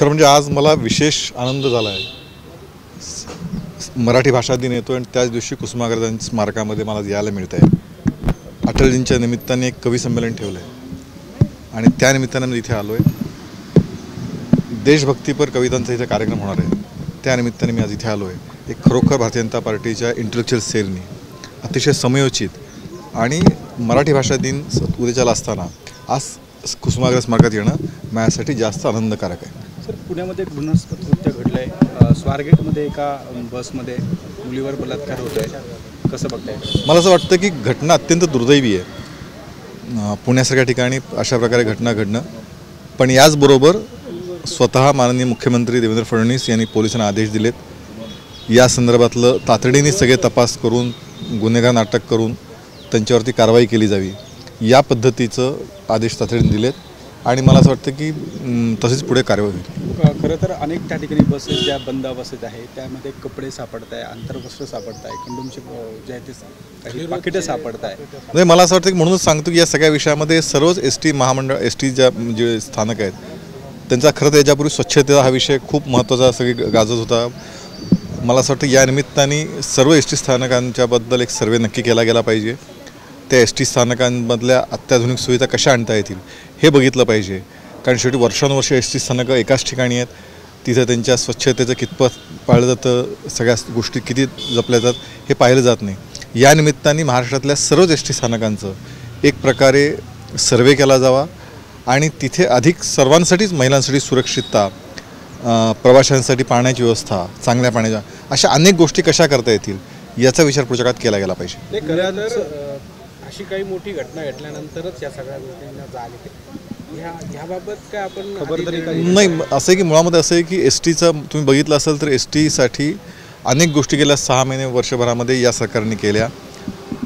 खरं म्हणजे आज मला विशेष आनंद झाला आहे. मराठी भाषा दिन येतो आणि त्याच दिवशी कुसुमाग्रजांच्या स्मारकामध्ये मला यायला मिळत आहे. अटलजींच्या निमित्ताने एक कवी संमेलन ठेवलं आहे आणि त्या निमित्ताने मी इथे आलो आहे. देशभक्तीपर कवितांचा इथे कार्यक्रम होणार आहे. त्या निमित्ताने मी आज इथे आलो आहे. एक खरोखर भारतीय जनता पार्टीच्या इंटेलेक्च्युअल सेलनी अतिशय समयोचित आणि मराठी भाषा दिन उद्याच्याला असताना आज कुसुमाग्रज स्मारकात येणं माझ्यासाठी जास्त आनंदकारक आहे. सर, पुण्यामध्ये एक घृणास्पद कृत्य घडलं आहे. स्वारगेटमध्ये एका बसमध्ये मुलीवर बलात्कार होत आहे. कसं बघताय? मला असं वाटतं की घटना अत्यंत दुर्दैवी आहे. पुण्यासारख्या ठिकाणी अशा प्रकारे घटना घडणं, पण याचबरोबर स्वतः माननीय मुख्यमंत्री देवेंद्र फडणवीस यांनी पोलिसांना आदेश दिलेत. या संदर्भातलं तातडीने सगळे तपास करून गुन्हेगार नाटक करून त्यांच्यावरती कारवाई केली जावी, या पद्धतीचं आदेश तातडीने दिलेत आणि मला असं वाटतं की तसेच पुढे कारवाई होईल. खरं तर अनेक त्या ठिकाणी बसेस ज्या बंद अवस्थेत आहे त्यामध्ये कपडे सापडत आहे, आंतरवस्त्र सापडत आहे, कंडोमचे जे आहे ते काही पाकिटं सापडत आहे. म्हणजे मला असं वाटतं की म्हणूनच सांगतो की या सगळ्या विषयामध्ये सर्वच एस टी महामंडळ ज्या जे स्थानक आहेत त्यांचा खरं तर याच्यापूर्वी स्वच्छता हा विषय खूप महत्त्वाचा सगळी गाजत होता. मला असं वाटतं या निमित्ताने सर्व एस टी स्थानकांच्याबद्दल एक सर्वे नक्की केला गेला पाहिजे. त्या एस टी स्थानकांमधल्या अत्याधुनिक सुविधा कशा आणता येतील हे बघितलं पाहिजे. कारण शेवटी वर्षानुवर्ष एस टी स्थानकं एकाच ठिकाणी आहेत. तिथं त्यांच्या स्वच्छतेचं कितपत पाळलं जातं, सगळ्या गोष्टी किती जपल्या जातात हे पाहिलं जात नाही. या निमित्ताने महाराष्ट्रातल्या सर्वच एस टी स्थानकांचं एक प्रकारे सर्वे केला जावा आणि तिथे अधिक सर्वांसाठीच महिलांसाठी सुरक्षितता, प्रवाशांसाठी पाण्याची व्यवस्था, चांगल्या पाण्याच्या अशा अनेक गोष्टी कशा करता येतील याचा विचार पुढच्या काळात केला गेला पाहिजे. अशी काही मोठी घटना घडल्यानंतरच या सगळ्या गोष्टींना जाल ह्याबाबत काय आपण खबरदारी नाही. असं आहे की मुळामध्ये असं आहे की एस टीचं तुम्ही बघितलं असेल तर एस टीसाठी अनेक गोष्टी गेल्या 6 महिने वर्षभरामध्ये या सरकारने केल्या.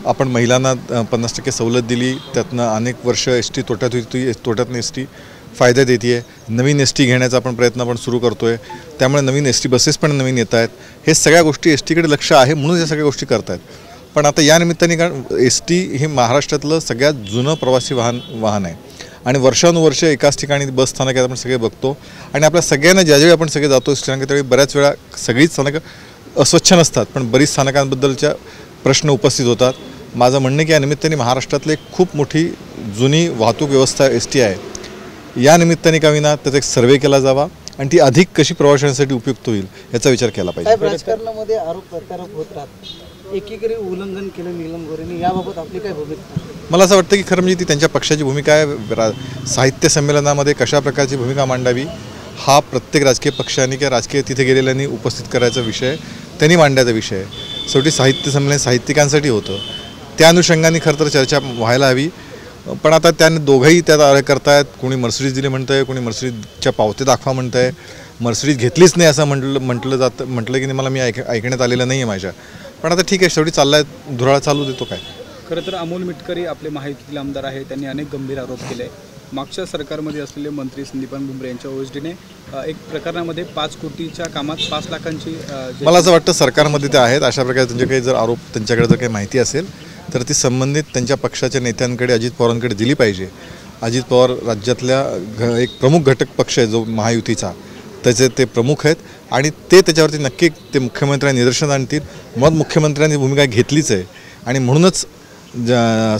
आपण महिलांना 50% सवलत दिली, त्यातनं अनेक वर्ष एस टी तोट्यात होती, तोट्यातनं एस टी फायदा देते आहे. नवीन एस टी घेण्याचा आपण प्रयत्न आपण सुरू करतो आहे. त्यामुळे नवीन एस टी बसेस पण नवीन येत आहेत. हे सगळ्या गोष्टी एस टीकडे लक्ष आहे म्हणून या सगळ्या गोष्टी करत आहेत. पण आता या निमित्ताने कारण एस टी हे महाराष्ट्रातलं सगळ्यात जुनं प्रवासी वाहन आहे आणि वर्षानुवर्ष एकाच ठिकाणी बस स्थानकात आपण सगळे बघतो आणि आपल्या सगळ्यांना ज्यावेळी आपण सगळे जातो स्थानकात त्यावेळी बऱ्याच वेळा सगळीच स्थानकं अस्वच्छ नसतात, पण बरीच स्थानकांबद्दलच्या प्रश्न उपस्थित होतात. माझं म्हणणं की या निमित्ताने महाराष्ट्रातली एक खूप मोठी जुनी वाहतूक व्यवस्था एस टी आहे. या निमित्ताने का विना त्याचा एक सर्वे केला जावा आणि ती अधिक कशी प्रवाशांसाठी उपयुक्त होईल याचा विचार केला पाहिजे. राजकारणामध्ये आरोप प्रत्यारोप होत राहतात, एकीकडे उल्लंघन केलं नीलम गोरेंनी, याबाबत आपली काय भूमिका? मला असं वाटतं की खरं म्हणजे ती त्यांच्या पक्षाची भूमिका आहे. साहित्य संमेलनामध्ये कशा प्रकारची भूमिका मांडावी हा प्रत्येक राजकीय पक्षाने किंवा राजकीय तिथे गेलेल्यांनी उपस्थित करायचा विषय, त्यांनी मांडायचा विषय आहे. शेवटी साहित्य संमेलन साहित्यिकांसाठी होतं. त्या अनुषंगाने खरं तर चर्चा व्हायला हवी. पण आता त्याने दोघंही त्यात करतायत. कोणी मर्सिडीज दिली म्हणतं आहे, कोणी मर्सिडीजच्या पावते दाखवा म्हणतं आहे. मर्सिडीज घेतलीच नाही असं म्हटलं की नाही, मला मी ऐकण्यात आलेलं नाही आहे माझ्या. पण आता ठीक आहे, शेवटी चाललाय, धुराळा चालू देतो काय. खरं तर अमोल मिटकरी आपले महायुतीतील आमदार आहे, त्यांनी अनेक गंभीर आरोप केले. मागच्या सरकारमध्ये असलेले मंत्री संदीपान भुमरे यांच्या ओएसडीने एक प्रकरणामध्ये 5 कोटीच्या कामात 5 लाखांची मला असं वाटतं सरकारमध्ये ते आहेत. अशा प्रकारे त्यांचे काही जर आरोप त्यांच्याकडे जर काही माहिती असेल तर ती संबंधित त्यांच्या पक्षाच्या नेत्यांकडे अजित पवारांकडे दिली पाहिजे. अजित पवार राज्यातल्या एक प्रमुख घटक पक्ष आहे जो महायुतीचा, त्याचे ते प्रमुख आहेत आणि ते त्याच्यावरती नक्की ते मुख्यमंत्र्यांनी निदर्शन आणतील. मग मुख्यमंत्र्यांनी भूमिका घेतलीच आहे आणि म्हणूनच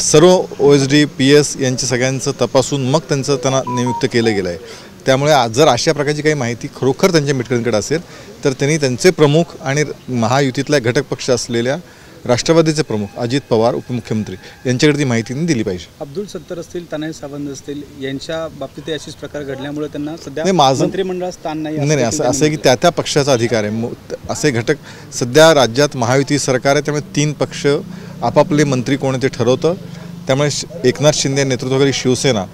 सर्व OSD PS यांच्या सगळ्यांचं तपासून मग त्यांना नियुक्त केलं गेलं आहे. त्यामुळे जर अशा प्रकारची काही माहिती खरोखर त्यांच्या मिटकरींकडे असेल तर त्यांनी त्यांचे प्रमुख आणि महायुतीतल्या घटक पक्ष असलेल्या राष्ट्रवादीचे प्रमुख अजित पवार उपमुख्यमंत्री यांच्याकडे ती माहिती दिली पाहिजे. अब्दुल सत्तार असतील, तानाजी सावंत असतील, यांच्या बाबतीत अशीच प्रकार घडल्यामुळे त्यांना सध्या मंत्रिमंडळात स्थान नाही. असं आहे की त्या पक्षाचा अधिकार आहे. असे घटक सध्या राज्यात महायुती सरकार आहे, त्यामुळे 3 पक्ष आपापले मंत्री कोण ते ठरवतं. त्यामुळे एकनाथ शिंदे नेतृत्वाखाली शिवसेना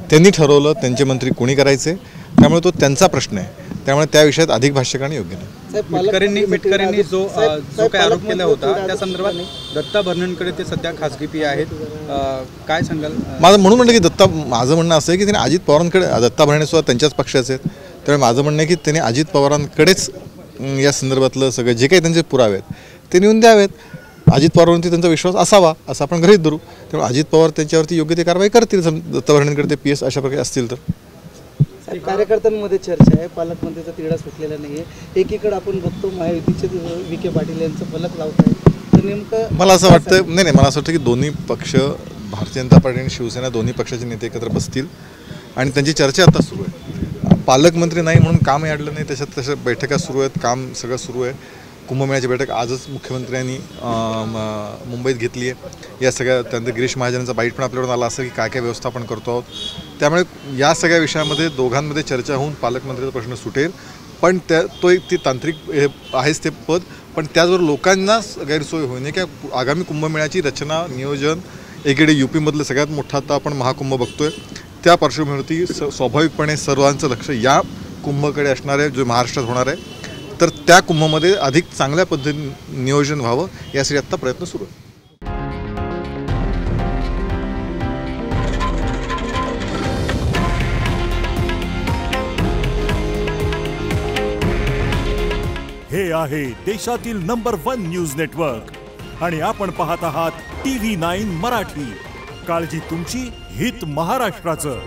त्यांनी ठरवलं त्यांचे मंत्री कोणी करायचे, त्यामुळे तो त्यांचा प्रश्न आहे. त्यामुळे त्या विषयात अधिक भाष्य करणं योग्य नाही. मिटकरींनी जो काही आरोप केला होता त्या संदर्भात दत्ता भरणेंकडे ते सध्या खासगी पी आहेत, काय सांगाल? माझं म्हणून म्हणलं की माझं म्हणणं असं आहे की त्यांनी अजित पवारांकडे, दत्ता भरणे सुद्धा त्यांच्याच पक्षाचे आहेत, त्यामुळे माझं म्हणणं आहे की त्यांनी अजित पवारांकडेच या संदर्भातलं सगळं जे काही त्यांचे पुरावे आहेत ते नेऊन द्यावेत. अजित पवारांवरती त्यांचा विश्वास असावा असं आपण गृहीत धरू. त्यामुळे अजित पवार त्यांच्यावरती योग्य ती कारवाई करतील दत्ता भरणेंकडे ते PS अशा प्रकारे असतील तर. साहेब, कार्यकर्त्यांमध्ये चर्चा आहे, पालकमंत्रीचा तिढा सुटलेला नाही आहे. एकीकडे आपण बघतो महायुतीचे विखे पाटील यांचं फलक लावत आहे, तर नेमकं मला असं वाटतं नाही मला असं वाटतं की दोन्ही पक्ष भारतीय जनता पार्टी आणि शिवसेना दोन्ही पक्षाचे नेते एकत्र बसतील आणि त्यांची चर्चा आता सुरू आहे. पालकमंत्री नाही म्हणून कामही अडलं नाही, त्याच्यात तशा बैठका सुरू आहेत, काम सगळं सुरू आहे. कुंभमेळ्याची बैठक आजच मुख्यमंत्र्यांनी मुंबईत घेतली आहे. या सगळ्या त्यानंतर गिरीश महाजनांचा बाईट पण आपल्याकडून आला असेल की काय काय व्यवस्थापन करतो आहोत. त्यामुळे या सगळ्या विषयामध्ये दोघांमध्ये चर्चा होऊन पालकमंत्र्याचा प्रश्न सुटेल. पण ती तांत्रिक आहेच ते पद, पण त्याचबरोबर लोकांना गैरसोय होईल की आगामी कुंभमेळ्याची रचना नियोजन एकीकडे UPमधलं सगळ्यात मोठा आता आपण महाकुंभ बघतोय, त्या पार्श्वभूमीवरती स्वाभाविकपणे सर्वांचं लक्ष या कुंभकडे असणार आहे जो महाराष्ट्रात होणार आहे. तर त्या कुंभमध्ये अधिक चांगल्या पद्धतीने नियोजन व्हावं यासाठी आत्ता प्रयत्न सुरू आहे. हे आहे देशातील नंबर 1 न्यूज नेटवर्क आणि आपण पाहत आहात TV9 मराठी. काळजी तुमची, हित महाराष्ट्राचं.